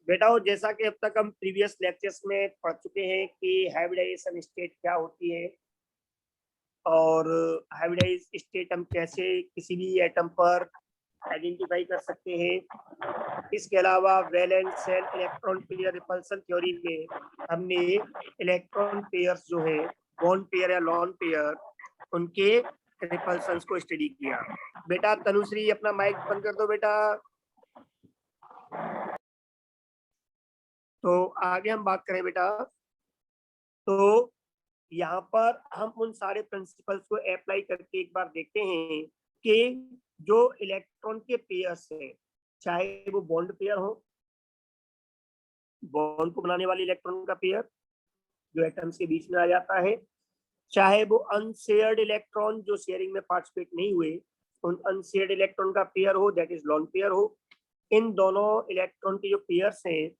बेटा वो जैसा कि अब तक हम प्रीवियस लेक्चर्स में पढ़ चुके हैं कि हाइब्रिडाइजेशन स्टेट क्या होती है और हाइब्रिडाइज स्टेट हम कैसे किसी भी एटम पर आइडेंटिफाई कर सकते हैं। इसके अलावा valence shell electron pair repulsion theory में हमने इलेक्ट्रॉन पेयर्स जो है बॉन्ड पेयर या लॉन पेयर उनके रिपल्सन को स्टडी किया। बेटा तनुश्री अपना माइक बंद कर दो बेटा। तो आगे हम बात करें बेटा, तो यहाँ पर हम उन सारे प्रिंसिपल्स को अप्लाई करके एक बार देखते हैं कि जो इलेक्ट्रॉन के पेयर्स हैं, चाहे वो बॉन्ड पेयर हो, बॉन्ड को बनाने वाले इलेक्ट्रॉन का पेयर जो एटम्स के बीच में आ जाता है, चाहे वो अनशेयर्ड इलेक्ट्रॉन जो शेयरिंग में पार्टिसिपेट नहीं हुए उन अनशेयर्ड इलेक्ट्रॉन का पेयर हो, दैट इज लॉन पेयर हो, इन दोनों इलेक्ट्रॉन के जो पेयर्स हैं,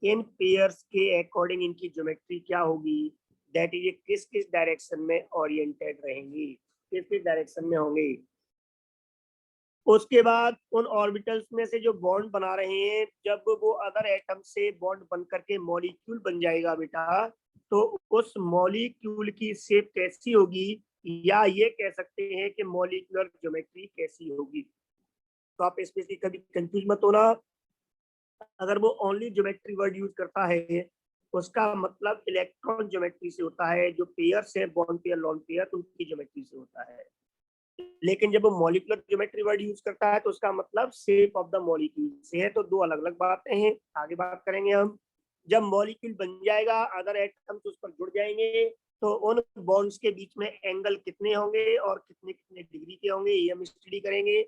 इन पेयर्स के अकॉर्डिंग इनकी ज्योमेट्री क्या होगी, दैट इज किस किस डायरेक्शन में ओरिएंटेड रहेंगी, किस किस डायरेक्शन में होंगे। उसके बाद उन ऑर्बिटल्स में से जो बॉन्ड बना रहे हैं, जब वो अदर एटम से बॉन्ड बन करके मॉलिक्यूल बन जाएगा बेटा, तो उस मॉलिक्यूल की शेप कैसी होगी, या ये कह सकते हैं कि मॉलिक्यूलर ज्योमेट्री कैसी होगी। तो आप इसमें से कभी कंफ्यूज मत होना। अगर वो ओनली ज्योमेट्री वर्ड यूज करता है उसका मतलब इलेक्ट्रॉन ज्योमेट्री से होता है, जो पेयर्स है बॉन्ड पेयर लॉन पेयर उनकी ज्योमेट्री से होता है। लेकिन जब वो मॉलिक्यूलर ज्योमेट्री वर्ड यूज करता है तो उसका मतलब शेप ऑफ द मॉलिक्यूल से है। तो दो अलग अलग बातें हैं, आगे बात करेंगे हम। जब मॉलिक्यूल बन जाएगा, अदर एटम्स उस पर जुड़ जाएंगे, तो उन बॉन्ड्स के बीच में एंगल कितने होंगे और कितने कितने डिग्री के होंगे, ये हम स्टडी करेंगे।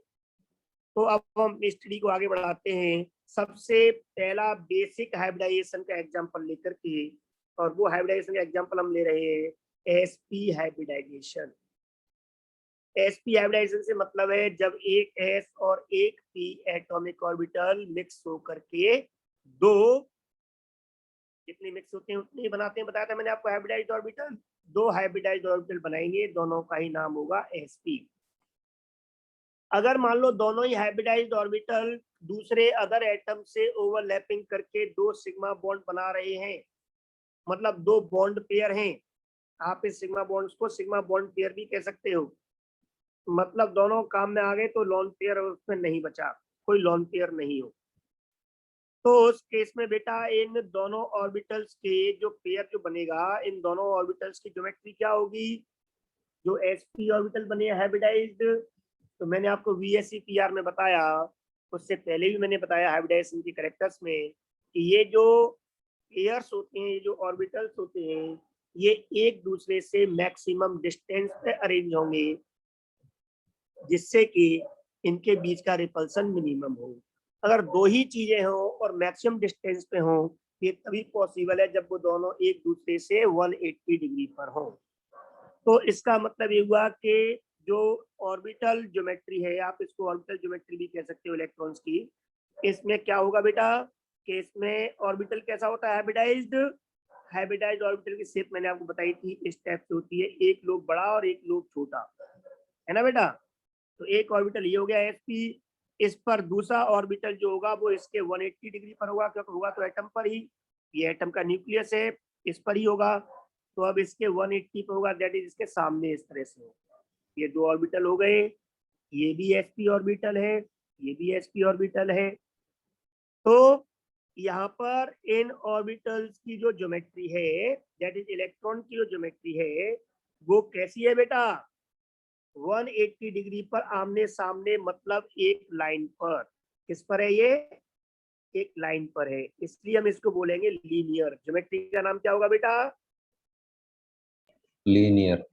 तो अब हम स्टडी को आगे बढ़ाते हैं। सबसे पहला बेसिक हाइब्रिडाइजेशन का एग्जांपल लेकर के, और वो हाइब्रिडाइजेशन का एग्जांपल हम ले रहे हैं sp हाइब्रिडाइजेशन। sp हाइब्रिडाइजेशन से मतलब है जब एक s और एक p एटॉमिक ऑर्बिटल मिक्स होकर के दो, जितने मिक्स होते हैं उतने ही बनाते हैं, बताया था मैंने आपको हाइब्रिडाइज्ड ऑर्बिटल। दो हाइब्रिडाइज्ड ऑर्बिटल बनाएंगे, दोनों का ही नाम होगा sp। अगर मान लो दोनों ही हाइब्रिडाइज्ड ऑर्बिटल दूसरे अदर एटम से ओवरलैपिंग करके दो सिग्मा बॉन्ड बना रहे हैं, मतलब दो बॉन्ड पेयर हैं, आप इस सिग्मा बॉन्ड्स को सिग्मा बॉन्ड पेयर भी कह सकते हो, मतलब दोनों काम में आ गए, तो लॉन पेयर उसमें नहीं बचा, कोई लॉन पेयर नहीं हो। तो उस केस में बेटा इन दोनों ऑर्बिटल्स के जो पेयर जो बनेगा, इन दोनों ऑर्बिटल्स की ज्योमेट्री क्या होगी, जो sp ऑर्बिटल बने हाइब्रिडाइज्ड, तो मैंने आपको VSEPR में बताया, उससे पहले भी मैंने बताया हाइब्रिडाइजेशन के कैरेक्टर्स में, कि ये जो पेयर्स होते हैं, ये जो ऑर्बिटल्स होते हैं, ये एक दूसरे से मैक्सिमम डिस्टेंस पे अरेंज होंगे, जिससे कि इनके बीच का रिपल्सन मिनिमम हो। अगर दो ही चीजें हों और मैक्सिमम डिस्टेंस पे हों, ये तभी पॉसिबल है जब वो दोनों एक दूसरे से 180 डिग्री पर हों। तो इसका मतलब ये हुआ कि जो ऑर्बिटल ज्योमेट्री है, आप इसको ऑर्बिटल ज्योमेट्री भी कह सकते हो इलेक्ट्रॉन्स की, इसमें क्या होगा बेटा कि इसमें ऑर्बिटल कैसा होता है, हाइब्रिडाइज्ड। हाइब्रिडाइज्ड ऑर्बिटल की शेप मैंने आपको बताई थी, इस टाइप से होती है, एक लोब बड़ा और एक लोब छोटा, है ना बेटा। तो एक ऑर्बिटल ये हो गया sp, इस पर दूसरा ऑर्बिटल जो होगा वो इसके 180 डिग्री पर होगा, क्योंकि होगा तो एटम पर ही, ये एटम का न्यूक्लियस है, इस पर ही होगा। तो अब इसके 180 पर होगा, दैट इज इसके सामने इस तरह से होगा। ये दो ऑर्बिटल हो गए, ये भी sp ऑर्बिटल है, ये भी sp ऑर्बिटल है। तो यहाँ पर इन ऑर्बिटल्स की जो ज्योमेट्री है, दैट इज इलेक्ट्रॉन की जो ज्योमेट्री है, वो कैसी है बेटा, 180 डिग्री पर आमने सामने, मतलब एक लाइन पर। किस पर है ये, एक लाइन पर है, इसलिए हम इसको बोलेंगे लीनियर। ज्योमेट्री का नाम क्या होगा बेटा, लीनियर।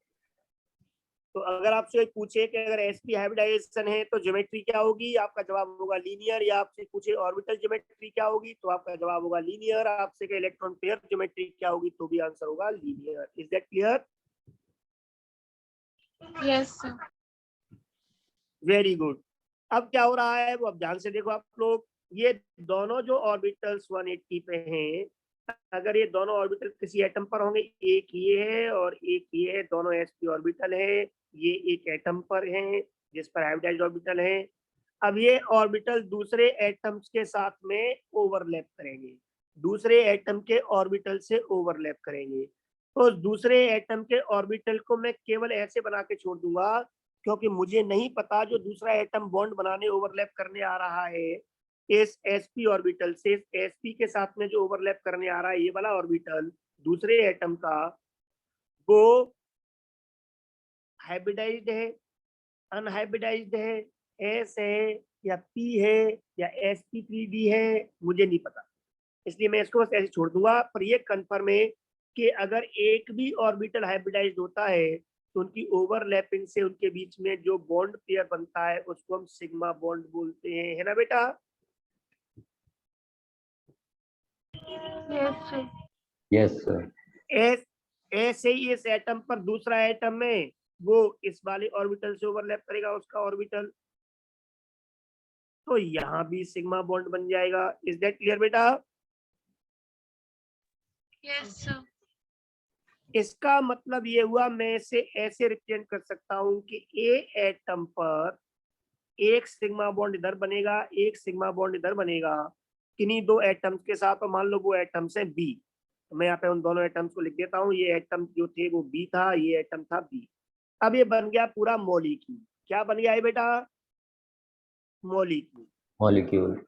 तो अगर आपसे पूछे कि अगर sp हाइब्रिडाइजेशन है तो ज्योमेट्री क्या होगी, आपका जवाब होगा लीनियर। या आपसे पूछे ऑर्बिटल ज्योमेट्री क्या होगी, तो आपका जवाब होगा लीनियर। आपसे कहे इलेक्ट्रॉन पेयर ज्योमेट्री क्या होगी, तो भी आंसर होगा linear. Is that clear? Yes sir. Very good. अब क्या हो रहा है वो अब ध्यान से देखो आप लोग, ये दोनों जो ऑर्बिटल्स 180 पे हैं, अगर ये दोनों ऑर्बिटल किसी एटम पर होंगे, एक ये है और एक ये है, दोनों sp ऑर्बिटल है, ये एक एटम पर है जिस पर हाइब्रिडाइज्ड ऑर्बिटल है। अब ये ऑर्बिटल दूसरे एटम्स के साथ में ओवरलैप करेंगे, दूसरे एटम के ऑर्बिटल से ओवरलैप करेंगे। तो दूसरे एटम के ऑर्बिटल को मैं केवल ऐसे बना के छोड़ दूंगा, क्योंकि मुझे नहीं पता जो दूसरा एटम बॉन्ड बनाने ओवरलैप करने आ रहा है इस sp ऑर्बिटल से sp के साथ में जो ओवरलैप करने आ रहा है ये वाला ऑर्बिटल दूसरे एटम का, वो हाइब्रिडाइज्ड है, अनहाइब्रिडाइज्ड है, एस है या पी है या sp3d है, मुझे नहीं पता। इसलिए मैं इसको बस ऐसे छोड़ दूंगा। पर ये कंफर्म है कि अगर एक भी ऑर्बिटल हाइब्रिडाइज्ड होता है तो उनकी ओवरलैपिंग से उनके बीच में जो बॉन्ड पेयर बनता है उसको हम सिग्मा बॉन्ड बोलते हैं, है ना बेटा? Yes sir. ऐसे ही इस एटम पर दूसरा एटम में वो इस वाले ऑर्बिटल से ओवरलैप करेगा उसका ऑर्बिटल, तो यहाँ भी सिग्मा बॉन्ड बन जाएगा। इज दैट क्लियर बेटा? Yes sir. इसका मतलब ये हुआ मैं इसे ऐसे रिप्रेजेंट कर सकता हूँ कि ए एटम पर एक सिग्मा बॉन्ड इधर बनेगा, एक सिग्मा बॉन्ड इधर बनेगा किन्हीं दो एटम्स के साथ, और मान लो वो एटम्स है बी। तो मैं यहाँ पे उन दोनों एटम्स को लिख देता हूँ, ये एटम जो थे वो बी था, ये एटम था बी। अब ये बन गया पूरा मॉलिक्यूल। क्या बन गया है बेटा? मॉलिक्यूल। मॉलिक्यूल।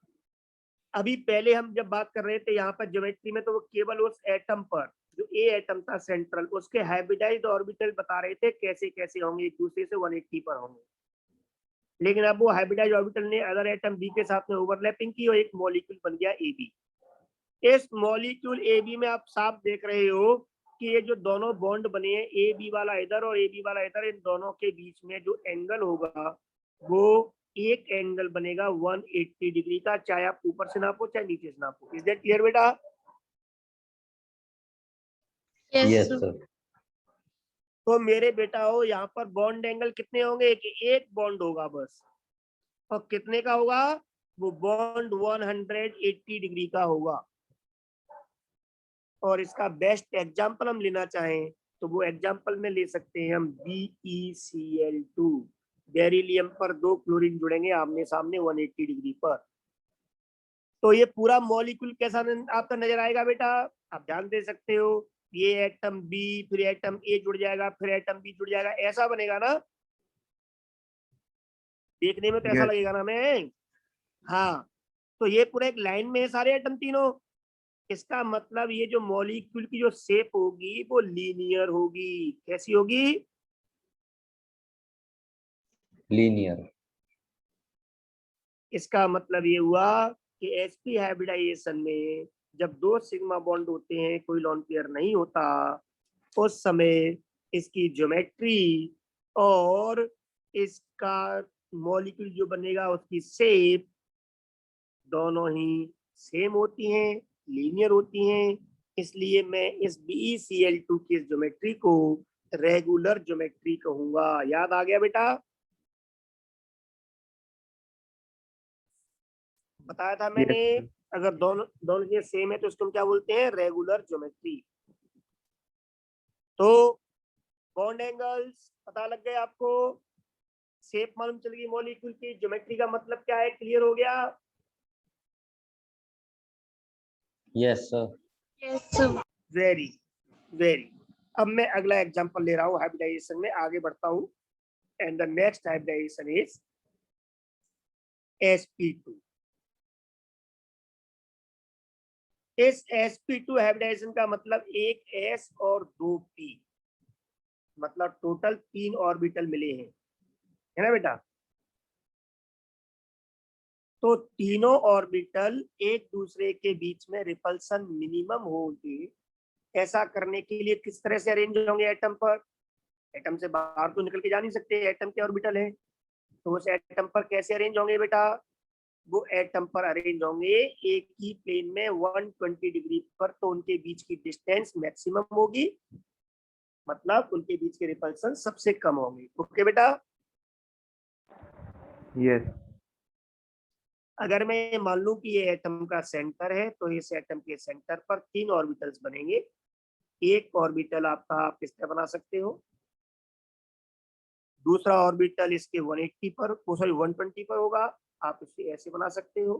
अभी पहले हम जब बात कर रहे थे यहाँ पर ज्योमेट्री में, तो वो केवल उस एटम पर जो ए एटम था सेंट्रल, उसके हाइब्रिडाइज्ड ऑर्बिटल बता रहे थे कैसे कैसे होंगे, एक दूसरे से 180 पर होंगे। लेकिन अब वो हाइब्रिडाइज्ड ऑर्बिटल ने अदर एटम बी के साथ में ओवरलैपिंग की और एक मॉलिक्यूल बन गया ए बी। इस मॉलिक्यूल ए बी में आप साफ देख रहे हो कि ये जो दोनों बॉन्ड बने हैं ए बी वाला इधर और ए बी वाला इधर, इन दोनों के बीच में जो एंगल होगा वो एक एंगल बनेगा 180 डिग्री का, चाहे आप ऊपर से नापो चाहे नीचे से नापो। इज दैट क्लियर बेटा? Yes sir. तो मेरे बेटा हो यहाँ पर बॉन्ड एंगल कितने होंगे कि एक बॉन्ड होगा बस, और कितने का होगा? वो बॉन्ड 180 डिग्री का होगा। और इसका बेस्ट एग्जांपल हम लेना चाहें तो वो एग्जांपल में ले सकते हैं हम BeCl2। बेरिलियम पर दो क्लोरीन जुड़ेंगे आमने सामने 180 डिग्री पर। तो ये पूरा मॉलिक्यूल कैसा आपका नजर आएगा बेटा? आप ध्यान दे सकते हो, ये एटम बी फिर एटम ए जुड़ जाएगा फिर एटम बी जुड़ जाएगा, ऐसा बनेगा ना? देखने में तो ऐसा लगेगा ना हमें? हाँ। तो ये पूरा एक लाइन में है सारे एटम तीनों। इसका मतलब ये जो मॉलिक्यूल की जो शेप होगी वो लीनियर होगी। कैसी होगी? लीनियर। इसका मतलब ये हुआ कि sp हाइब्रिडाइजेशन में जब दो सिग्मा बॉन्ड होते हैं, कोई लॉन पेयर नहीं होता, उस समय इसकी ज्योमेट्री और इसका मॉलिक्यूल जो बनेगा उसकी शेप दोनों ही सेम होती हैं, लीनियर होती हैं। इसलिए मैं इस BeCl2 की ज्योमेट्री को रेगुलर ज्योमेट्री कहूंगा। याद आ गया बेटा? बताया था मैंने, अगर दोनों दोनों चीजें सेम है तो उसको हम क्या बोलते हैं? Regular geometry. तो बॉन्ड एंगल्स पता लग गए आपको, शेप मालूम चल गई मॉलिक्यूल की, ज्योमेट्री का मतलब क्या है क्लियर हो गया? Yes sir. Yes sir. Very very. अब मैं अगला एग्जांपल ले रहा हूँ, हाइब्रिडाइजेशन में आगे बढ़ता हूँ। And the next hybridization is sp2। इस sp2 हाइब्रिडाइजेशन का मतलब एक s और दो p, मतलब टोटल 3 ऑर्बिटल मिले हैं, है ना बेटा? तो तीनों ऑर्बिटल एक दूसरे के बीच में रिपल्सन मिनिमम होगी। ऐसा करने के लिए किस तरह से अरेंज होंगे एटम पर? एटम से बाहर तो निकल के जा नहीं सकते, एटम के ऑर्बिटल है, तो उस एटम पर कैसे अरेंज होंगे बेटा? वो एटम पर अरेंज होंगे एक ही प्लेन में 120 डिग्री पर, तो उनके बीच की डिस्टेंस मैक्सिमम होगी, मतलब उनके बीच के रिपल्सन सबसे कम होंगे। ओके बेटा? यस। अगर मैं मान लूं कि ये एटम का सेंटर है तो इस एटम के सेंटर पर 3 ऑर्बिटल्स बनेंगे। एक ऑर्बिटल आपका आप इस तरह बना सकते हो, दूसरा ऑर्बिटल इसके 180 पर, सॉरी 120 पर होगा, आप इसे ऐसे बना सकते हो।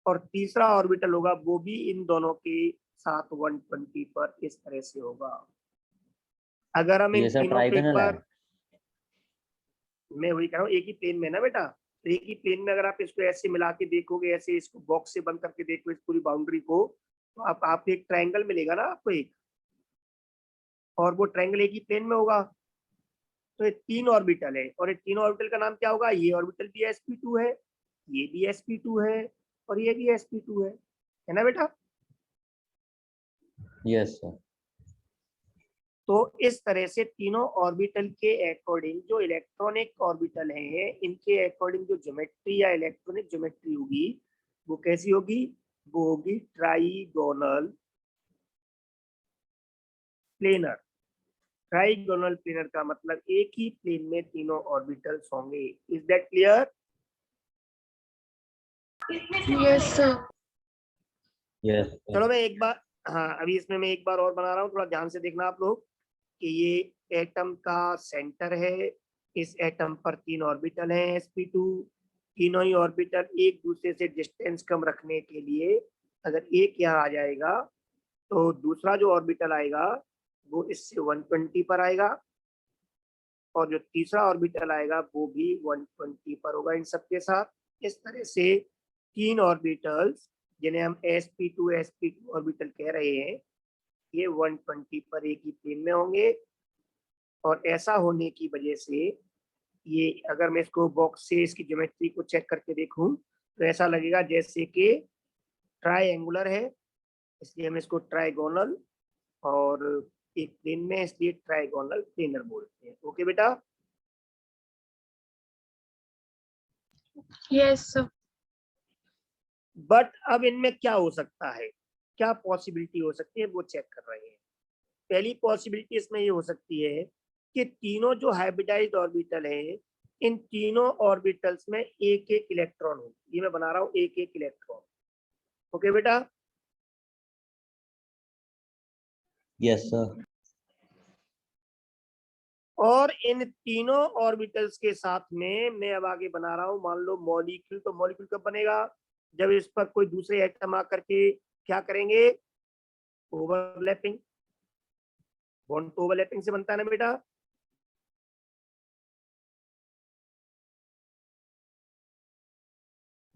और तीसरा ऑर्बिटल होगा वो भी इन दोनों के साथ 120 पर इस तरह से होगा। अगर हम इन ये सर तीनों को एक ट्राइगोनल है। बार, मैं वही कह रहा हूँ, एक ही प्लेन में ना बेटा, तो एक ही प्लेन में अगर आप इसको ऐसे मिला के देखोगे, ऐसे इसको बॉक्स से बंद करके देखो इस पूरी बाउंड्री को, तो आपको एक ट्रायंगल मिलेगा ना आपको एक, और वो ट्रायंगल एक ही प्लेन में होगा। तो ये 3 ऑर्बिटल है, और ये तीनों ऑर्बिटल का नाम क्या होगा? ये ऑर्बिटल भी sp2 है, ये भी sp2 है, और ये भी sp2 है ना बेटा? Yes sir. तो इस तरह से तीनों ऑर्बिटल के अकॉर्डिंग जो इलेक्ट्रॉनिक ऑर्बिटल हैं, इनके अकॉर्डिंग जो ज्योमेट्री या इलेक्ट्रॉनिक ज्योमेट्री होगी वो कैसी होगी? वो होगी ट्राइगोनल प्लेनर। ट्राइगोनल प्लेनर का मतलब एक ही प्लेन में तीनों ऑर्बिटल्स होंगे। Is that clear? Yes, sir. Yes चलो मैं एक बार, हाँ अभी इसमें मैं एक बार और बना रहा हूँ, थोड़ा ध्यान से देखना आप लोग कि ये एटम का सेंटर है, इस एटम पर 3 ऑर्बिटल हैं sp2। तीनों ही ऑर्बिटल एक दूसरे से डिस्टेंस कम रखने के लिए अगर एक यहाँ आ जाएगा तो दूसरा जो ऑर्बिटल आएगा वो इससे 120 पर आएगा, और जो तीसरा ऑर्बिटल आएगा वो भी 120 पर होगा इन सबके साथ। इस तरह से 3 ऑर्बिटल्स जिन्हें हम sp2 ऑर्बिटल कह रहे हैं, ये 120 पर एक ही प्लेन में होंगे। और ऐसा होने की वजह से ये, अगर मैं इसको बॉक्स से इसकी ज्योमेट्री को चेक करके देखूं तो ऐसा लगेगा जैसे कि ट्रायंगुलर है, इसलिए हम इसको ट्राइगोनल, और एक प्लेन में इसलिए ट्राइगोनल प्लेनर बोलते हैं। ओके बेटा? Yes, sir. बट अब इनमें क्या हो सकता है, क्या पॉसिबिलिटी हो सकती है वो चेक कर रहे हैं। पहली पॉसिबिलिटी इसमें ये हो सकती है कि तीनों जो हाइब्रिडाइज्ड ऑर्बिटल है, इन तीनों ऑर्बिटल्स में एक एक इलेक्ट्रॉन हो। ये मैं बना रहा हूँ एक एक इलेक्ट्रॉन। ओके बेटा? Yes sir. और इन तीनों ऑर्बिटल्स के साथ में मैं अब आगे बना रहा हूँ, मान लो मॉलिक्यूल। तो मॉलिक्यूल कब बनेगा? जब इस पर कोई दूसरे एटम आकर के क्या करेंगे? ओवरलैपिंग। बॉन्ड तो ओवरलैपिंग से बनता है ना बेटा?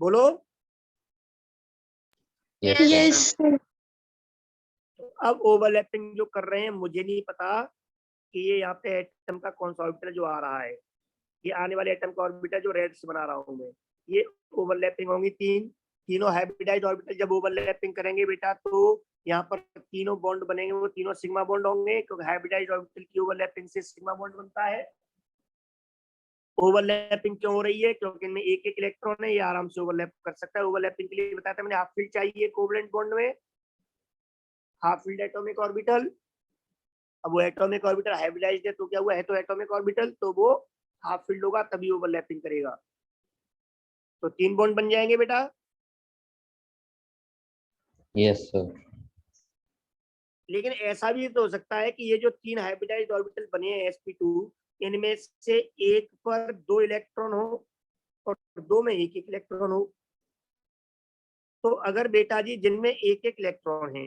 बोलो। Yes Yes, sir. sir. अब ओवरलैपिंग जो कर रहे हैं, मुझे नहीं पता कि ये यहाँ पे एटम का कौन सा ऑर्बिटल जो आ रहा है, ये आने वाले एटम का ऑर्बिटल जो रेड से बना रहा हूँ मैं, ये ओवरलैपिंग होंगी तीनों हाइब्रिडाइज्ड ऑर्बिटल जब ओवरलैपिंग करेंगे बेटा, तो यहाँ पर तीनों बॉन्ड बनेंगे, वो तीनों सिग्मा बॉन्ड होंगे, क्योंकि हाइब्रिडाइज्ड ऑर्बिटल की ओवरलैपिंग से सिग्मा बॉन्ड बनता है। ओवरलैपिंग क्यों हो रही है? क्योंकि इनमें एक एक इलेक्ट्रॉन है, ये आराम से ओवरलैप कर सकता है। ओवरलैपिंग के लिए बताया था मैंने, हाफ फील्ड चाहिए कोवलेंट बॉन्ड में, हाफ फील्ड एटॉमिक ऑर्बिटल। अब वो एटॉमिक ऑर्बिटल हाइब्रिडाइज्ड है तो क्या हुआ है, तो एटॉमिक ऑर्बिटल, तो वो हाफ फील्ड होगा तभी ओवरलैपिंग करेगा। तो 3 बॉन्ड बन जाएंगे बेटा। Yes sir. लेकिन ऐसा भी तो हो सकता है कि ये जो 3 हाइब्रिडाइज्ड ऑर्बिटल बने हैं sp2, इनमें से एक पर 2 इलेक्ट्रॉन हो और 2 में एक एक इलेक्ट्रॉन हो। तो अगर बेटा जी जिनमें एक एक इलेक्ट्रॉन है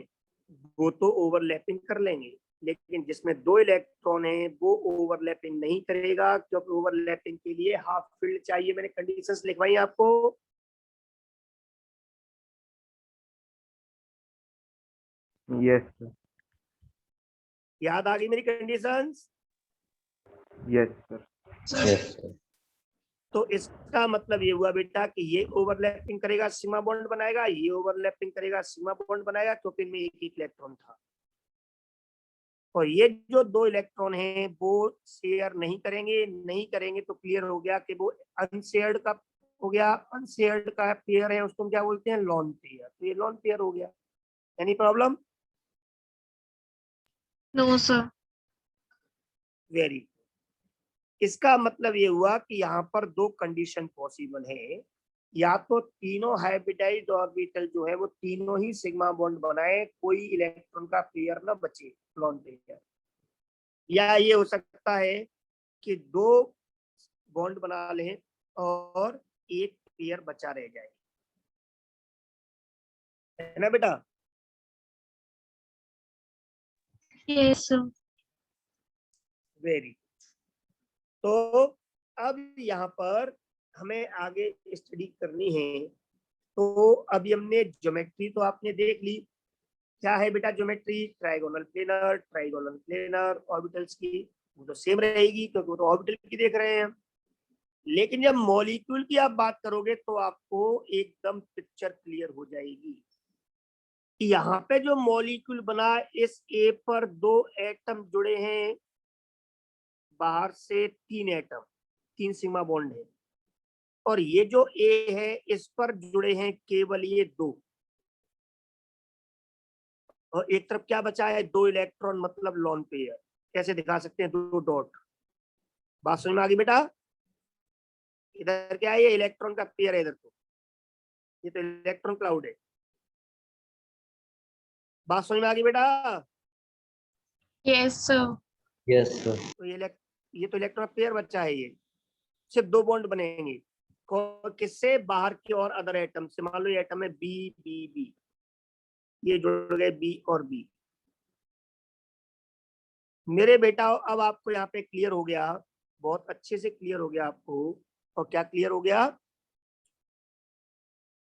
वो तो ओवरलैपिंग कर लेंगे, लेकिन जिसमें 2 इलेक्ट्रॉन है वो ओवरलैपिंग नहीं करेगा, क्योंकि ओवरलैपिंग के लिए हाफ फील्ड चाहिए। मैंने कंडीशंस लिखवाई आपको। Yes, sir. याद आ गई मेरी conditions? Yes, sir. Yes sir. तो इसका मतलब ये हुआ बेटा कि ये ओवरलैपिंग करेगा, सिग्मा बॉन्ड बनाएगा, ये ओवरलैपिंग करेगा, सिग्मा बॉन्ड बनाएगा, क्योंकि इनमें एक एक इलेक्ट्रॉन था। और ये जो 2 इलेक्ट्रॉन हैं वो शेयर नहीं करेंगे, नहीं करेंगे तो क्लियर हो गया कि वो अनशेयर्ड का हो गया। अनशेयर्ड का पेयर है उसको हम क्या बोलते हैं? Lone pair. तो ये लॉन पेयर हो गया। Any problem? No, sir. Very. इसका मतलब ये हुआ कि यहाँ पर 2 कंडीशन पॉसिबल है, या तो तीनों हाइब्रिडाइज्ड ऑर्बिटल जो है वो तीनों ही सिग्मा बॉन्ड बनाए, कोई इलेक्ट्रॉन का पेयर ना बचे, लॉन पेयर, या ये हो सकता है कि 2 बॉन्ड बना लें और एक पेयर बचा रह जाए। है ना बेटा? Yes, sir. वेरी। तो अब यहाँ पर हमें आगे स्टडी करनी है। तो अभी हमने ज्योमेट्री तो आपने देख ली, क्या है बेटा geometry? Trigonal planar, trigonal planar, orbitals की वो तो सेम रहेगी क्योंकि वो तो ऑर्बिटल की देख रहे हैं। लेकिन जब मॉलिक्यूल की आप बात करोगे तो आपको एकदम पिक्चर क्लियर हो जाएगी कि यहाँ पे जो मॉलिक्यूल बना, इस ए पर 2 एटम जुड़े हैं, बाहर से 3 एटम, 3 सिग्मा बॉन्ड है, और ये जो ए है इस पर जुड़े हैं केवल ये 2, और एक तरफ क्या बचा है? 2 इलेक्ट्रॉन, मतलब लॉन पेयर। कैसे दिखा सकते हैं? 2 डॉट। बात समझ में आ गई बेटा? इधर क्या है? ये इलेक्ट्रॉन का पेयर है, इधर तो ये तो इलेक्ट्रॉन क्लाउड है। बात समझ में आ गई बेटा? Yes, sir. Yes, sir. तो ये तो इलेक्ट्रॉन पेयर बचा है, ये सिर्फ 2 बॉन्ड बनेंगे। किससे? बाहर की और अदर एटम से। मान लो ये एटम है बी बी बी, ये जुड़ गए बी और बी। मेरे बेटा अब आपको यहाँ पे क्लियर हो गया, बहुत अच्छे से क्लियर हो गया आपको। और क्या क्लियर हो गया?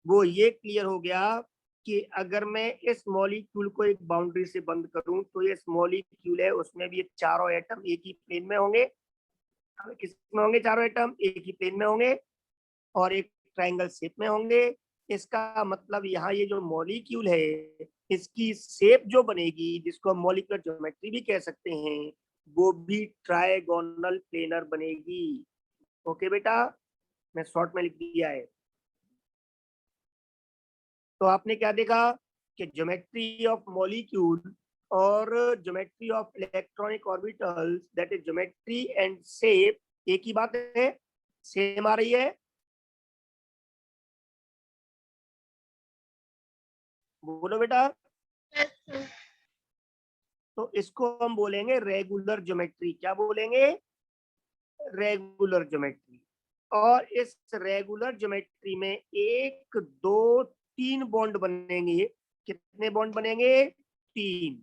वो ये क्लियर हो गया कि अगर मैं इस मॉलिक्यूल को एक बाउंड्री से बंद करूं तो ये मॉलिक्यूल है, उसमें भी ये चारों एटम एक ही प्लेन में होंगे। किस में होंगे? चारों एटम एक ही प्लेन में होंगे और एक ट्रायंगल शेप में होंगे। इसका मतलब यहाँ ये जो मॉलिक्यूल है, इसकी शेप जो बनेगी, जिसको हम मॉलिक्यूलर ज्योमेट्री भी कह सकते हैं, वो भी ट्रायगोनल प्लेनर बनेगी। ओके बेटा, मैं शॉर्ट में लिख दिया है। तो आपने क्या देखा कि ज्योमेट्री ऑफ मॉलिक्यूल और geometry of electronic orbitals, that is geometry and shape, एक ही बात है, सेम आ रही है। बोलो बेटा। Yes, sir. तो इसको हम बोलेंगे रेगुलर ज्योमेट्री। क्या बोलेंगे? Regular geometry. और इस रेगुलर ज्योमेट्री में 1 2 3 बॉन्ड बनेंगे। कितने बॉन्ड बनेंगे? 3।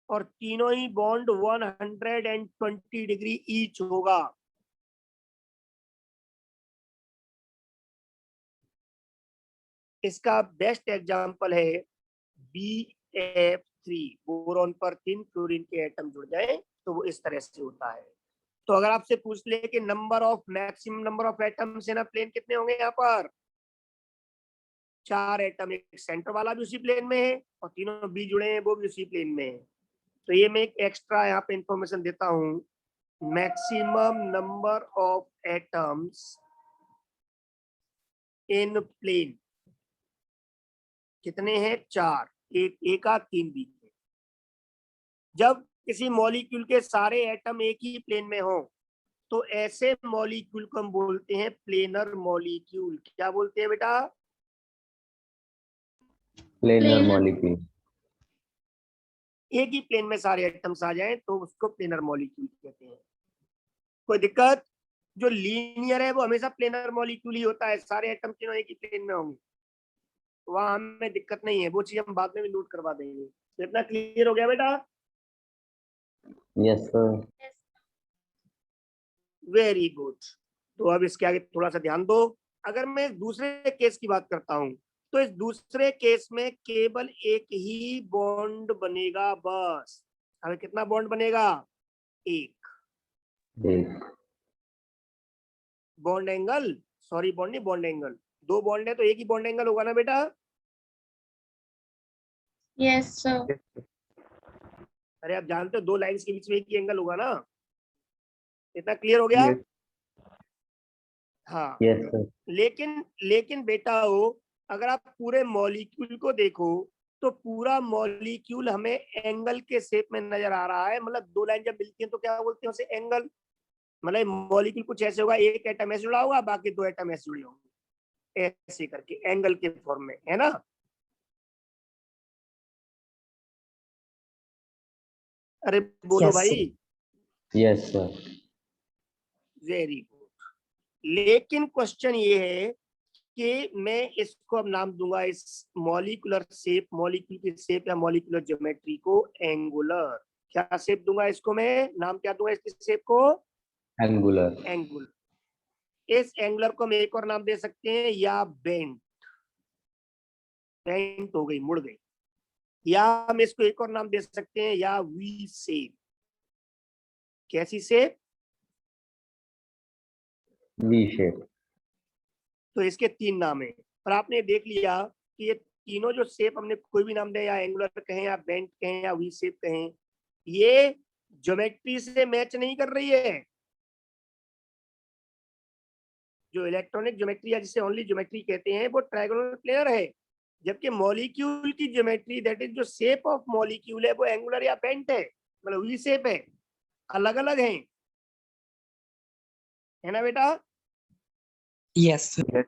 और तीनों ही बॉन्ड 120 डिग्री ईच होगा। इसका बेस्ट एग्जांपल है BF3। बोरॉन पर 3 फ्लोरीन के एटम जुड़ जाए तो वो इस तरह से होता है। तो अगर आपसे पूछ ले कि maximum number of atoms in a plane कितने होंगे, यहाँ पर 4 एटम, एक सेंटर वाला भी उसी प्लेन में है और तीनों बी जुड़े हैं वो भी उसी प्लेन में है। तो ये मैं एक एक्स्ट्रा यहाँ पे इंफॉर्मेशन देता हूँ। Maximum number of atoms in plane कितने हैं? 4, एक का 3 बी। जब किसी मॉलिक्यूल के सारे एटम एक ही प्लेन में हो तो ऐसे मॉलिक्यूल को हम बोलते हैं प्लेनर मॉलिक्यूल। क्या बोलते हैं बेटा? Planar Planar. molecule. एक ही प्लेन में सारे एटम्स आ जाएं तो उसको प्लेनर मॉलिक्यूल कहते हैं। कोई दिक्कत? जो लीनियर है वो हमेशा प्लेनर मॉलिक्यूल ही होता है, सारे एटम तीनों एक ही प्लेन में होंगे, वहां हमें दिक्कत नहीं है, वो चीज हम बाद में भी नोट करवा देंगे। तो इतना क्लियर हो गया बेटा? Yes, sir. Very good. तो अब इसके आगे थोड़ा सा ध्यान दो। अगर मैं दूसरे केस की बात करता हूं तो इस दूसरे केस में केवल एक ही बॉन्ड बनेगा बस। हमें कितना बॉन्ड बनेगा? एक। एक। बॉन्ड एंगल, सॉरी बॉन्ड नहीं, बॉन्ड एंगल। 2 बॉन्ड है तो एक ही बॉन्ड एंगल होगा ना बेटा? Yes, sir. Yes, sir. अरे आप जानते हो 2 लाइंस के बीच में एक ही एंगल होगा ना। इतना क्लियर हो गया? Yes. हाँ। Yes, sir. लेकिन बेटा हो, अगर आप पूरे मॉलिक्यूल को देखो तो पूरा मॉलिक्यूल हमें एंगल के शेप में नजर आ रहा है। मतलब 2 लाइन जब मिलती हैं तो क्या बोलते हैं उसे? एंगल। मतलब मॉलिक्यूल कुछ ऐसे होगा, एक एटम ऐसे जुड़ा होगा, बाकी 2 एटम ऐसे जुड़े होंगे, ऐसे करके एंगल के फॉर्म में, है ना? अरे बोलो Yes, भाई। sir. Yes, sir. Very good. लेकिन क्वेश्चन ये है कि मैं इसको अब नाम दूंगा, इस मॉलिक्यूलर शेप, मॉलिक्यूल की शेप या मॉलिक्यूलर ज्योमेट्री को एंगुलर। क्या शेप दूंगा इसको, मैं नाम क्या दूंगा इसकी शेप को? एंगुलर। एंगुलर। इस एंगुलर को हम एक और नाम दे सकते हैं, या बेंट। बेंट हो गई, मुड़ गई। या हम इसको एक और नाम दे सकते हैं, या वी शेप। कैसी शेप? V shape. तो इसके 3 नाम है। और आपने देख लिया कि ये तीनों जो शेप हमने कोई भी नाम दे, या एंगुलर कहें या बेंट कहें या वी शेप कहें, ये ज्योमेट्री से मैच नहीं कर रही है। जो इलेक्ट्रॉनिक ज्योमेट्री है, जिसे ओनली ज्योमेट्री कहते हैं, वो ट्रायगोनल प्लेनर है। जबकि मॉलिक्यूल की ज्योमेट्री, दैट इज जो शेप ऑफ मॉलिक्यूल है, वो एंगुलर या बेंट है, मतलब वी शेप है। अलग अलग है ना बेटा? Yes, sir. Yes.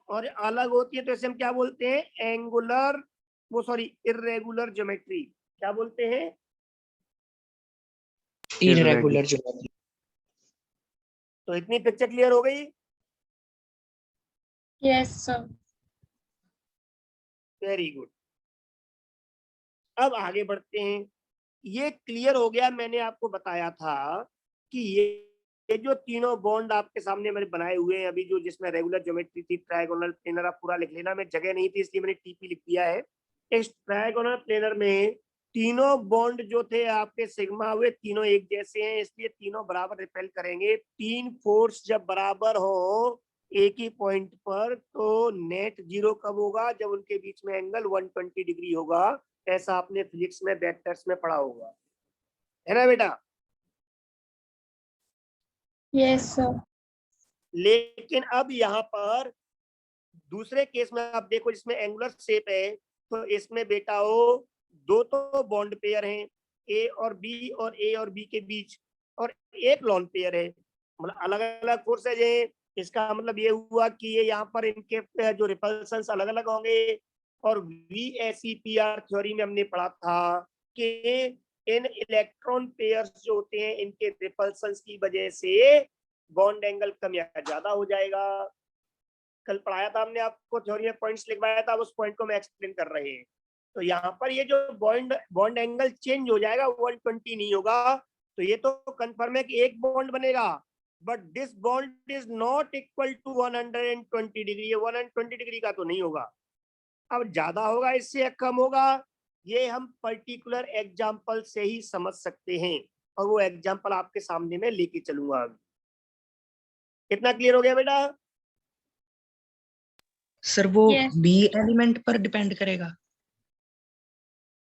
और अलग होती है तो इसे हम क्या बोलते हैं? एंगुलर, वो सॉरी, इर्रेगुलर ज्योमेट्री। क्या बोलते हैं? Irregular geometry. तो इतनी पिक्चर क्लियर हो गई? Yes, sir. Very good. अब आगे बढ़ते हैं। ये क्लियर हो गया, मैंने आपको बताया था कि ये जो तीनों बॉन्ड आपके सामने मैंने बनाए हुए हैं अभी, जो जिसमें रेगुलर ज्योमेट्री थी, ट्रायगोनल प्लेनर, आप पूरा लिख लेना, मैं जगह नहीं थी इसलिए मैंने टीपी लिख दिया है। इस ट्रायगोनल प्लेनर में तीनों बॉन्ड जो थे आपके सिग्मा हुए, तीनों एक जैसे हैं, इसलिए तीनों बराबर रिपेल करेंगे। 3 फोर्स जब बराबर हो एक ही पॉइंट पर, तो नेट जीरो कब होगा? जब उनके बीच में एंगल 120 डिग्री होगा। ऐसा आपने फिजिक्स में वेक्टर्स में पढ़ा होगा, है ना बेटा? Yes, sir. लेकिन अब यहाँ पर दूसरे केस में आप देखो, जिसमें एंगुलर शेप है, तो इसमें बेटा वो दो तो बॉन्ड पेयर हैं, ए और बी, और ए और बी के बीच, और एक लॉन पेयर है, मतलब अलग अलग फोर्सेज है। इसका मतलब ये हुआ कि ये यहाँ पर इनके जो रिपल्सन्स अलग अलग होंगे। और VSEPR थ्योरी में हमने पढ़ा था कि इन इलेक्ट्रॉन पेयर्स जो होते हैं, इनके रिपल्सन्स की वजह से बॉन्ड एंगल कम या ज्यादा हो जाएगा। कल पढ़ाया था हमने आपको, थ्योरी में पॉइंट्स लिखवाया था, उस पॉइंट को मैं एक्सप्लेन कर रहे हैं। तो यहाँ पर ये जो बॉन्ड एंगल चेंज हो जाएगा, 120 नहीं होगा। तो ये तो कंफर्म है कि एक बॉन्ड बनेगा, but this bond is not equal to 120 degree. ये 120 डिग्री का तो नहीं होगा। अब ज्यादा होगा इससे या कम होगा, ये हम पर्टिकुलर एग्जाम्पल से ही समझ सकते हैं, और वो एग्जाम्पल आपके सामने में लेके चलूंगा अभी। कितना क्लियर हो गया बेटा? सर वो Yes. बी एलिमेंट पर डिपेंड करेगा?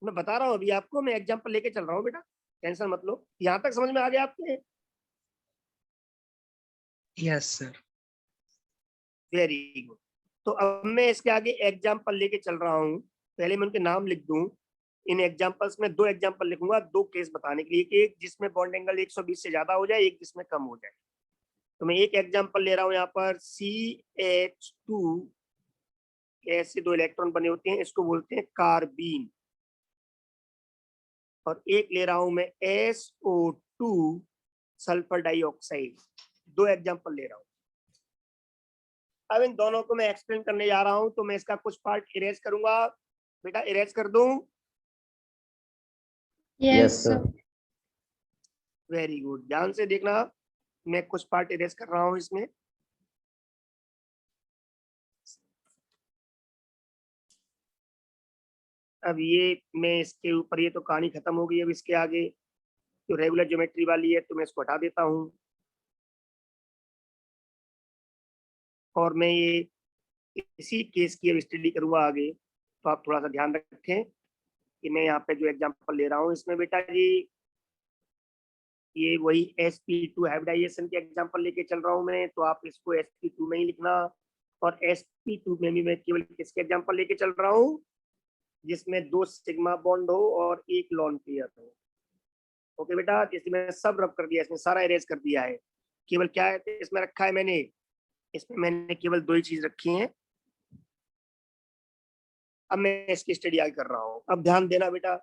मैं बता रहा हूँ अभी आपको, मैं एग्जाम्पल लेके चल रहा हूँ बेटा, टेंशन मत लो। यहाँ तक समझ में आ गया आपके? Yes sir. Very good. तो अब मैं इसके आगे एग्जाम्पल लेके चल रहा हूँ। पहले मैं उनके नाम लिख दूं। इन एग्जाम्पल्स में 2 एग्जाम्पल लिखूंगा, 2 केस बताने के लिए, कि एक जिसमें बॉन्ड एंगल 120 से ज्यादा हो जाए, एक जिसमें कम हो जाए। तो मैं एक एग्जाम्पल ले रहा हूँ यहाँ पर, CH2, ऐसे 2 इलेक्ट्रॉन बने होते हैं, इसको बोलते हैं कार्बीन। और एक ले रहा हूं मैं SO2, सल्फर डाइऑक्साइड। 2 एग्जाम्पल ले रहा हूं। अब इन दोनों को मैं एक्सप्लेन करने जा रहा हूं, तो मैं इसका कुछ पार्ट इरेज करूंगा। बेटा इरेज कर दूं? Yes, Yes, sir. sir. Very good, ध्यान से देखना, मैं कुछ पार्ट इरेज कर रहा हूं इसमें। अब ये मैं इसके ऊपर, ये तो कहानी खत्म हो गई। अब इसके आगे जो रेगुलर ज्योमेट्री वाली है, तो मैं इसको हटा देता हूँ। और मैं ये इसी केस की अब स्टडी करूंगा आगे। तो आप थोड़ा सा ध्यान रखें कि मैं यहाँ पे जो एग्जांपल ले रहा हूँ, इसमें बेटा जी ये वही sp2 हाइब्रिडाइजेशन के एग्जांपल लेके चल रहा हूँ मैं, तो आप इसको sp2 में ही लिखना। और sp2 में भी मैं केवल किसके एग्जांपल लेके चल रहा हूँ? जिसमें 2 सिग्मा बॉन्ड हो और एक लॉन पेयर हो। ओके बेटा, इसमें मैंने सब रब कर दिया, इसमें सारा इरेज कर दिया है। केवल क्या है इसमें रखा है मैंने? इसमें मैंने केवल 2 ही चीज रखी हैं। अब मैं इसकी स्टडी आगे कर रहा हूँ। अब ध्यान देना बेटा,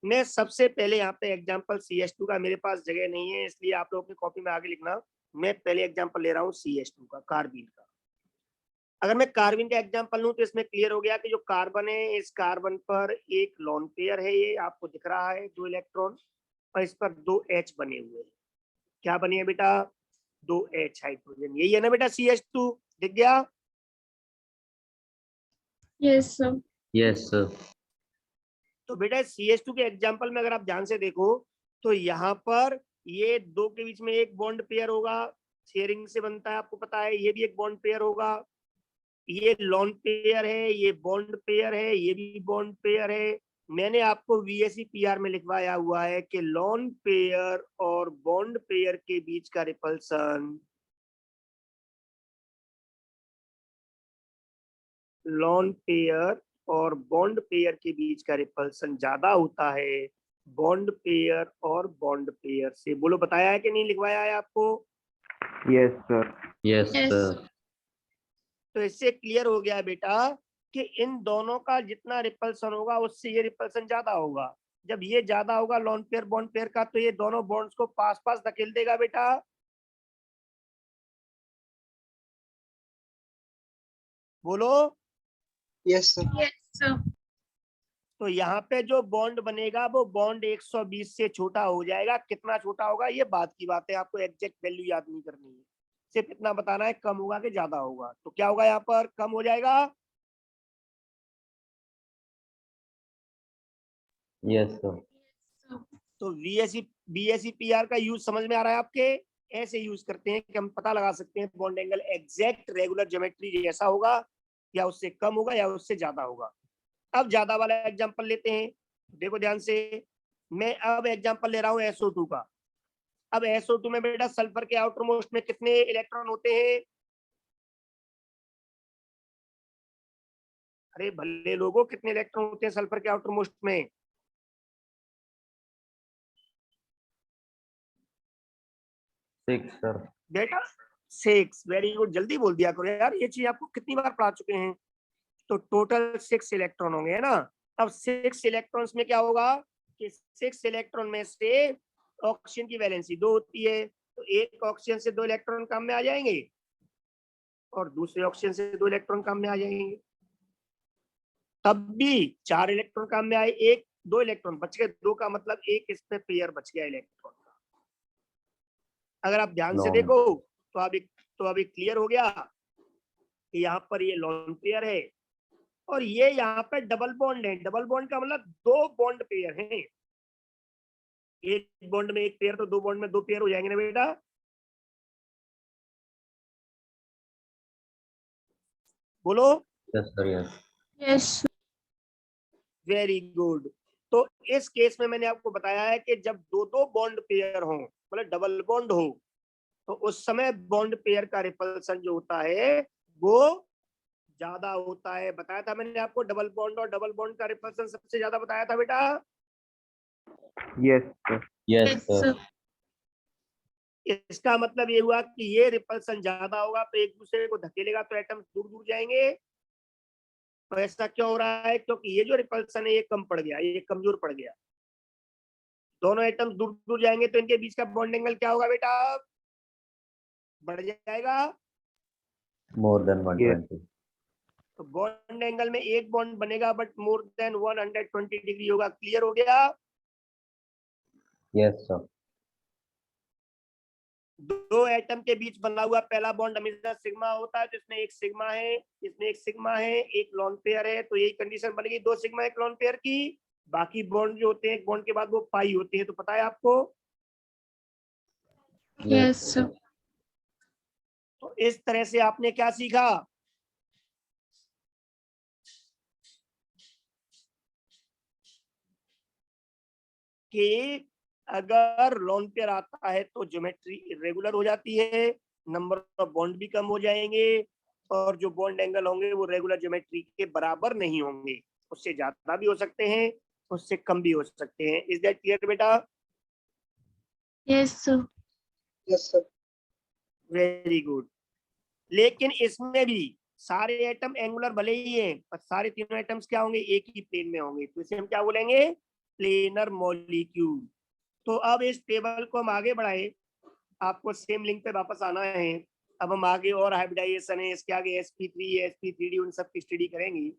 मैं सबसे पहले यहाँ पे एग्जांपल CH2 का, मेरे पास जगह नहीं है इसलिए आप लोग अपनी कॉपी में आगे लिखना। मैं पहले एग्जांपल ले रहा हूँ CH2 का, कार्बीन का। अगर मैं कार्बन का एग्जांपल लूं तो इसमें क्लियर हो गया कि जो कार्बन है, इस कार्बन पर एक लोन पेयर है, ये आपको दिख रहा है 2 इलेक्ट्रॉन, और इस पर 2 H बने हुए हैं। क्या बने हैं बेटा? 2 H हाइड्रोजन। यही है ना बेटा CH2? दिख गया? Yes, sir. Yes, sir. तो बेटा CH2 के एग्जाम्पल में अगर आप ध्यान से देखो तो यहाँ पर ये 2 के बीच में एक बॉन्ड पेयर होगा, शेयरिंग से बनता है, आपको पता है। ये भी एक बॉन्ड पेयर होगा, ये लॉन पेयर है, ये बॉन्ड पेयर है, ये भी बॉन्ड पेयर है। मैंने आपको VSEPR में लिखवाया हुआ है कि लॉन पेयर और बॉन्ड पेयर के बीच का रिपल्सन, लॉन पेयर और बॉन्ड पेयर के बीच का रिपल्सन ज्यादा होता है बॉन्ड पेयर और बॉन्ड पेयर से। बोलो, बताया है कि नहीं, लिखवाया है आपको? Yes, sir. Yes, Yes. sir. तो इससे क्लियर हो गया बेटा कि इन दोनों का जितना रिपल्सन होगा उससे ये रिपल्सन ज्यादा होगा। जब ये ज्यादा होगा लॉन पेयर बॉन्ड पेयर का, तो ये दोनों बॉन्ड्स को पास पास धकेल देगा बेटा। बोलो। Yes, sir. Yes, sir. तो यहाँ पे जो बॉन्ड बनेगा वो बॉन्ड 120 से छोटा हो जाएगा। कितना छोटा होगा ये बात की बात है, आपको एग्जैक्ट वैल्यू याद नहीं करनी है, सिर्फ इतना बताना है कम होगा कि ज्यादा होगा। तो क्या होगा यहाँ पर? कम हो जाएगा। Yes, sir. So, तो VSEPR का यूज समझ में आ रहा है आपके? ऐसे यूज करते हैं कि हम पता लगा सकते हैं bond angle exact regular geometry जैसा होगा या उससे कम होगा या उससे ज्यादा होगा। अब ज्यादा वाला एग्जांपल लेते हैं, देखो ध्यान से। मैं अब एग्जांपल ले रहा हूँ SO2 का। अब SO2 में बेटा सल्फर के आउटर मोस्ट में कितने इलेक्ट्रॉन होते हैं? अरे भले लोगों, कितने इलेक्ट्रॉन होते हैं सल्फर के आउटर मोस्ट में? Six, sir. बेटा 6। वेरी गुड, जल्दी बोल दिया करो यार, ये चीज आपको कितनी बार पढ़ा चुके हैं। तो टोटल 6 इलेक्ट्रॉन होंगे, है ना। अब 6 इलेक्ट्रॉन्स में क्या होगा कि 6 इलेक्ट्रॉन में से ऑक्सीजन की वैलेंसी 2 होती है, तो एक ऑक्सीजन से 2 इलेक्ट्रॉन काम में आ जाएंगे और दूसरे ऑक्सीजन से 2 इलेक्ट्रॉन काम में आ जाएंगे। तब भी 4 इलेक्ट्रॉन काम में आए, 2 इलेक्ट्रॉन बच गए, 2 का मतलब एक इसमें पेयर बच गया इलेक्ट्रॉन का। अगर आप ध्यान से Long. देखो तो अभी क्लियर हो गया कि यहाँ पर ये लॉन पेयर है और ये यहाँ पे डबल बॉन्ड है। डबल बॉन्ड का मतलब 2 बॉन्ड पेयर हैं। एक बॉन्ड में एक पेयर, तो 2 बॉन्ड में 2 पेयर हो जाएंगे ना बेटा। बोलो। Yes, sir. Yes. yes, very good. तो इस केस में मैंने आपको बताया है कि जब 2 बॉन्ड पेयर हो, मतलब डबल बॉन्ड हो, तो उस समय बॉन्ड पेयर का रिपल्सन जो होता है वो ज्यादा होता है। बताया था मैंने आपको, डबल बॉन्ड और डबल बॉन्ड का रिपल्सन सबसे ज्यादा बताया था बेटा। Yes, sir. Yes, yes, sir. sir. इसका मतलब ये हुआ कि ये रिपल्सन ज्यादा होगा तो एक दूसरे को धकेलेगा तो एटम्स दूर दूर जाएंगे। तो ऐसा क्यों हो रहा है? क्योंकि ये जो रिपल्सन है ये कम पड़ गया, ये कमजोर पड़ गया। दोनों एटम्स दूर दूर जाएंगे तो इनके बीच का बॉन्ड एंगल क्या होगा बेटा? बढ़ जाएगा। More than 120. तो बॉन्ड एंगल में एक बॉन्ड बनेगा बट मोर देन 120 डिग्री होगा। क्लियर हो गया? Yes, sir. 2 एटम के बीच बना हुआ पहला बॉन्ड हमेशा सिग्मा होता है, तो इसमें एक सिग्मा है, इसमें एक सिग्मा है, एक लॉन पेयर है, तो यही कंडीशन बनेगी 2 सिग्मा 1 लॉन पेयर की। बाकी बॉन्ड जो होते हैं एक बॉन्ड के बाद वो पाई होते हैं, तो पता है आपको। Yes, sir. तो इस तरह से आपने क्या सीखा कि अगर लॉन पेयर आता है तो ज्योमेट्री इरेगुलर हो जाती है, नंबर ऑफ बॉन्ड भी कम हो जाएंगे और जो बॉन्ड एंगल होंगे वो रेगुलर ज्योमेट्री के बराबर नहीं होंगे, उससे ज्यादा भी हो सकते हैं, उससे कम भी हो सकते हैं। इज दैट क्लियर बेटा? Yes, sir. Yes, sir. Very good. लेकिन इसमें भी सारे एटम एंगुलर भले ही हैं, पर सारे तीनों एटम्स क्या होंगे? एक ही प्लेन में होंगे, तो इसे हम क्या बोलेंगे? Planar molecule. तो अब इस टेबल को हम आगे बढ़ाए, आपको सेम लिंक पे वापस आना है। अब हम आगे और हाइब्रिडाइजेशन है, इसके आगे sp3 sp3d उन सब की स्टडी करेंगे,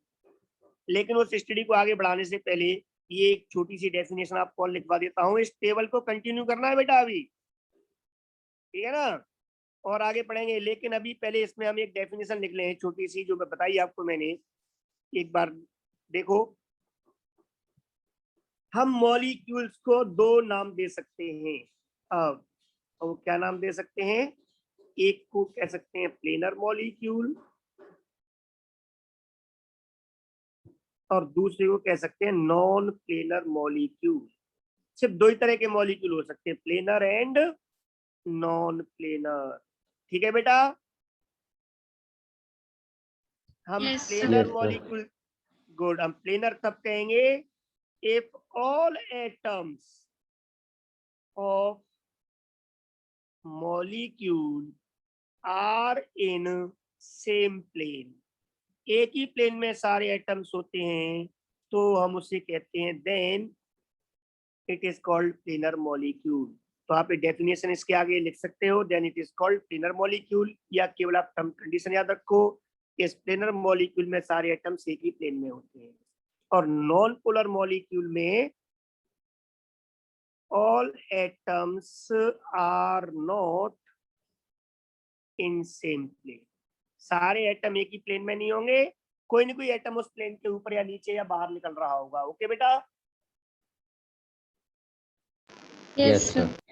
लेकिन उस स्टडी को आगे बढ़ाने से पहले ये एक छोटी सी डेफिनेशन आपको और लिखवा देता हूँ। इस टेबल को कंटिन्यू करना है बेटा अभी, ठीक है ना, और आगे पढ़ेंगे, लेकिन अभी पहले इसमें हम एक डेफिनेशन लिख लें छोटी सी, जो बताई आपको मैंने। एक बार देखो, हम मॉलिक्यूल्स को दो नाम दे सकते हैं। अब वो क्या नाम दे सकते हैं? एक को कह सकते हैं प्लेनर मॉलिक्यूल और दूसरे को कह सकते हैं नॉन प्लेनर मॉलिक्यूल। सिर्फ दो ही तरह के मॉलिक्यूल हो सकते हैं, प्लेनर एंड नॉन प्लेनर। ठीक है बेटा, हम Yes, sir. Planar Yes, sir. Molecule, good, हम प्लेनर तब कहेंगे if all atoms of molecule are in same plane, एक ही प्लेन में सारे एटम्स होते हैं तो हम उसे कहते हैं then it is called planar molecule. तो आप डेफिनेशन इसके आगे लिख सकते हो, then it is called planar molecule, या केवल आप टर्म कंडीशन याद रखो, इस प्लेनर मॉलिक्यूल में सारे एटम्स एक ही प्लेन में होते हैं। और नॉन पोलर मॉलिक्यूल में all atoms are not in same plane, सारे एटम एक ही प्लेन में नहीं होंगे, कोई ना कोई एटम उस प्लेन के ऊपर या नीचे या बाहर निकल रहा होगा। ओके बेटा, Yes, Yes, sir. sir.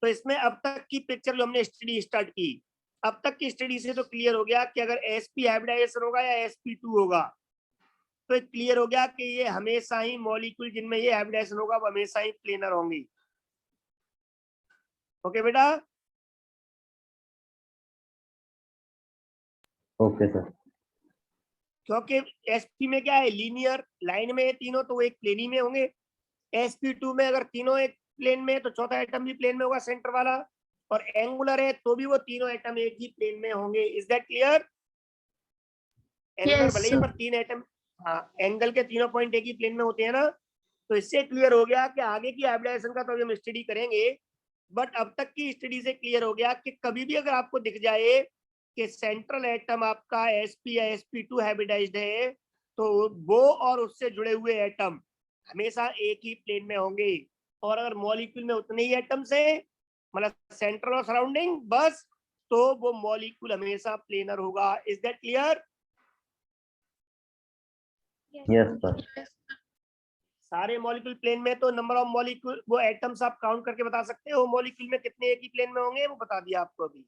तो इसमें अब तक की पिक्चर जो हमने स्टडी स्टार्ट की, अब तक की स्टडी से तो क्लियर हो गया कि अगर sp हाइब्रिडाइजेशन होगा या sp2 होगा, तो क्लियर हो गया कि ये हमेशा ही मॉलिक्यूल जिनमें ये हाइब्रिडाइजेशन होगा वो हमेशा ही प्लेनर होंगे। ओके बेटा, Okay, sir. क्योंकि sp में क्या है, लीनियर लाइन में है तीनों, तो वो एक प्लेन ही में होंगे। sp2 में अगर तीनों एक प्लेन में है तो चौथा एटम भी प्लेन में होगा, सेंटर वाला, और एंगुलर है तो भी वो तीनों एटम एक ही प्लेन में होंगे। Is that clear? Angular Yes, भले ही sir. पर तीन एटम, हाँ, एंगल के तीनों पॉइंट एक ही प्लेन में होते हैं ना। तो इससे क्लियर हो गया कि आगे की हाइब्रिडाइजेशन का तो हम स्टडी करेंगे, बट अब तक की स्टडी से क्लियर हो गया कि कभी भी अगर आपको दिख जाए कि सेंट्रल एटम आपका sp या sp2 हाइब्रिडाइज्ड है, तो वो और उससे जुड़े हुए एटम हमेशा एक ही प्लेन में होंगे। और अगर मॉलिक्यूल में उतने ही एटम्स हैं, मतलब सेंट्रल और सराउंडिंग बस, तो वो मॉलिक्यूल हमेशा प्लेनर होगा। Is that clear? Yes, sir. Yes, sir. सारे मॉलिक्यूल प्लेन में, तो नंबर ऑफ मॉलिक्यूल, वो एटम्स आप काउंट करके बता सकते हो मॉलिक्यूल में कितने एक ही प्लेन में होंगे, वो बता दिया आपको अभी।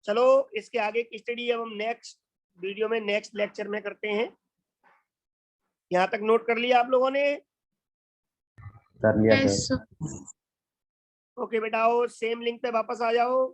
चलो इसके आगे की स्टडी अब हम नेक्स्ट वीडियो में, नेक्स्ट लेक्चर में करते हैं। यहाँ तक नोट कर लिया आप लोगों ने? कर लिया Yes, sir. sir. ओके बेटा, आओ सेम लिंक पे वापस आ जाओ।